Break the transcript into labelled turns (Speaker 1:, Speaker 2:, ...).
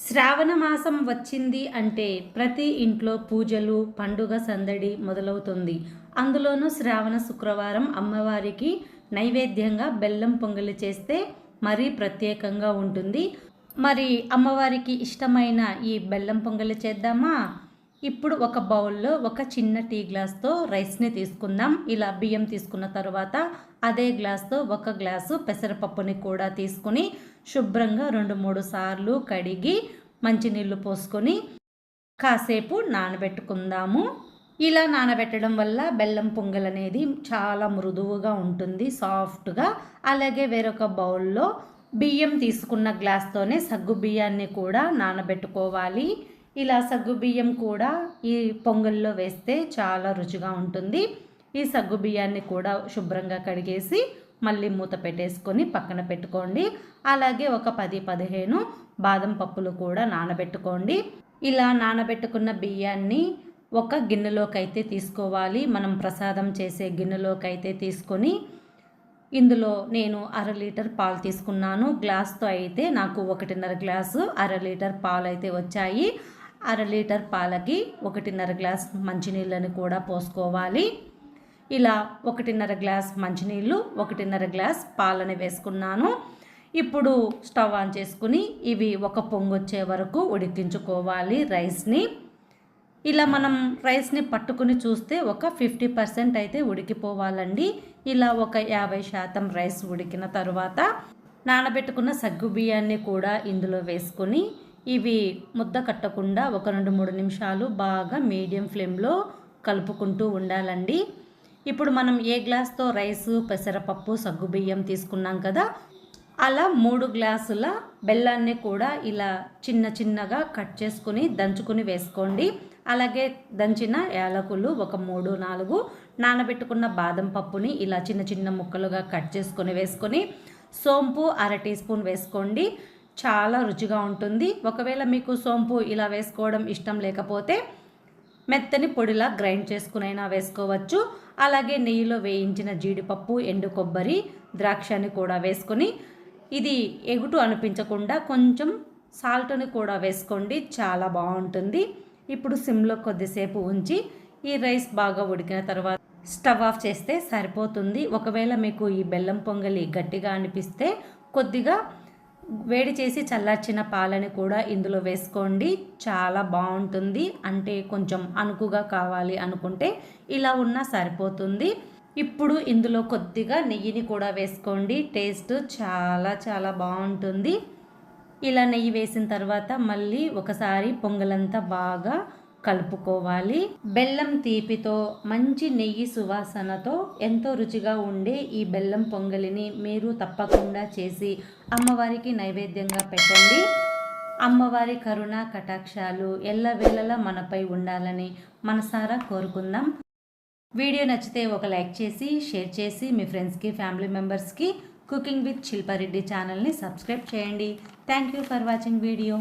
Speaker 1: శ్రావణ మాసం వచ్చింది అంటే ప్రతి ఇంట్లో పూజలు పండుగ సందడి మొదలవుతుంది. అందులోనూ శ్రావణ శుక్రవారం అమ్మవారికి నైవేద్యంగా బెల్లం పొంగలి చేస్తే మరీ ప్రత్యేకంగా ఉంటుంది. మరి అమ్మవారికి ఇష్టమైన ఈ బెల్లం పొంగలి చేద్దామా? ఇప్పుడు ఒక బౌల్లో ఒక చిన్న టీ గ్లాస్తో రైస్ని తీసుకుందాం. ఇలా బియ్యం తీసుకున్న తర్వాత అదే గ్లాస్తో ఒక గ్లాసు పెసరపప్పుని కూడా తీసుకుని శుభ్రంగా 2-3 సార్లు కడిగి మంచినీళ్ళు పోసుకొని కాసేపు నానబెట్టుకుందాము. ఇలా నానబెట్టడం వల్ల బెల్లం పొంగల్ అనేది చాలా మృదువుగా ఉంటుంది, సాఫ్ట్గా. అలాగే వేరొక బౌల్లో బియ్యం తీసుకున్న గ్లాస్తోనే సగ్గు బియ్యాన్ని కూడా నానబెట్టుకోవాలి. ఇలా సగ్గు బియ్యం కూడా ఈ పొంగల్లో వేస్తే చాలా రుచిగా ఉంటుంది. ఈ సగ్గు బియ్యాన్ని కూడా శుభ్రంగా కడిగేసి మళ్ళీ మూత పెట్టేసుకొని పక్కన పెట్టుకోండి. అలాగే ఒక 10-15 బాదం పప్పులు కూడా నానబెట్టుకోండి. ఇలా నానబెట్టుకున్న బియ్యాన్ని ఒక గిన్నెలోకి అయితే తీసుకోవాలి. మనం ప్రసాదం చేసే గిన్నెలోకి అయితే తీసుకొని ఇందులో నేను 1/2 లీటర్ పాలు తీసుకున్నాను. గ్లాస్తో అయితే నాకు 1.5 గ్లాసు 1/2 లీటర్ పాలు అయితే వచ్చాయి. 1/2 లీటర్ పాలకి 1.5 గ్లాస్ మంచినీళ్ళని కూడా పోసుకోవాలి. ఇలా 1.5 గ్లాస్ మంచినీళ్ళు 1.5 గ్లాస్ పాలని వేసుకున్నాను. ఇప్పుడు స్టవ్ ఆన్ చేసుకుని ఇవి ఒక పొంగు వచ్చే వరకు ఉడికించుకోవాలి రైస్ని. ఇలా మనం రైస్ని పట్టుకుని చూస్తే ఒక 50% అయితే ఉడికిపోవాలండి. ఇలా ఒక 50% రైస్ ఉడికిన తర్వాత నానబెట్టుకున్న సగ్గు బియ్యాన్ని కూడా ఇందులో వేసుకొని ఇవి ముద్ద కట్టకుండా ఒక 2-3 నిమిషాలు బాగా మీడియం ఫ్లేమ్లో కలుపుకుంటూ ఉండాలండి. ఇప్పుడు మనం ఏ గ్లాస్తో రైసు పెసరపప్పు సగ్గు బియ్యం తీసుకున్నాం కదా, అలా 3 గ్లాసుల బెల్లాన్ని కూడా ఇలా చిన్నగా కట్ చేసుకుని దంచుకుని వేసుకోండి. అలాగే దంచిన యాలకులు ఒక 3-4, నానబెట్టుకున్న బాదం పప్పుని ఇలా చిన్న ముక్కలుగా కట్ చేసుకొని వేసుకొని సోంపు 1/2 టీ స్పూన్ వేసుకోండి. చాలా రుచిగా ఉంటుంది. ఒకవేళ మీకు సోంపు ఇలా వేసుకోవడం ఇష్టం లేకపోతే మెత్తని పొడిలా గ్రైండ్ చేసుకునైనా వేసుకోవచ్చు. అలాగే నెయ్యిలో వేయించిన జీడిపప్పు, ఎండు కొబ్బరి, ద్రాక్షని కూడా వేసుకొని ఇది ఎగుటు అనిపించకుండా కొంచెం సాల్ట్ని కూడా వేసుకోండి, చాలా బాగుంటుంది. ఇప్పుడు సిమ్లో కొద్దిసేపు ఉంచి ఈ రైస్ బాగా ఉడికిన తర్వాత స్టవ్ ఆఫ్ చేస్తే సరిపోతుంది. ఒకవేళ మీకు ఈ బెల్లం పొంగలి గట్టిగా అనిపిస్తే కొద్దిగా వేడి చేసి చల్లార్చిన పాలని కూడా ఇందులో వేసుకోండి, చాలా బాగుంటుంది. అంటే కొంచెం అనుకుగా కావాలి అనుకుంటే ఇలా ఉన్నా సరిపోతుంది. ఇప్పుడు ఇందులో కొద్దిగా నెయ్యిని కూడా వేసుకోండి, టేస్ట్ చాలా బాగుంటుంది. ఇలా నెయ్యి వేసిన తర్వాత మళ్ళీ ఒకసారి పొంగలంతా బాగా కలుపుకోవాలి. బెల్లం తీపితో మంచి నెయ్యి సువాసనతో ఎంతో రుచిగా ఉండే ఈ బెల్లం పొంగలిని మీరు తప్పకుండా చేసి అమ్మవారికి నైవేద్యంగా పెట్టండి. అమ్మవారి కరుణ కటాక్షాలు ఎల్లవేళలా మనపై ఉండాలని మనసారా కోరుకుందాం. వీడియో నచ్చితే ఒక లైక్ చేసి షేర్ చేసి మీ ఫ్రెండ్స్కి ఫ్యామిలీ మెంబర్స్కి కుకింగ్ విత్ శిల్పారెడ్డి ఛానల్ని సబ్స్క్రైబ్ చేయండి. Thank you for watching video.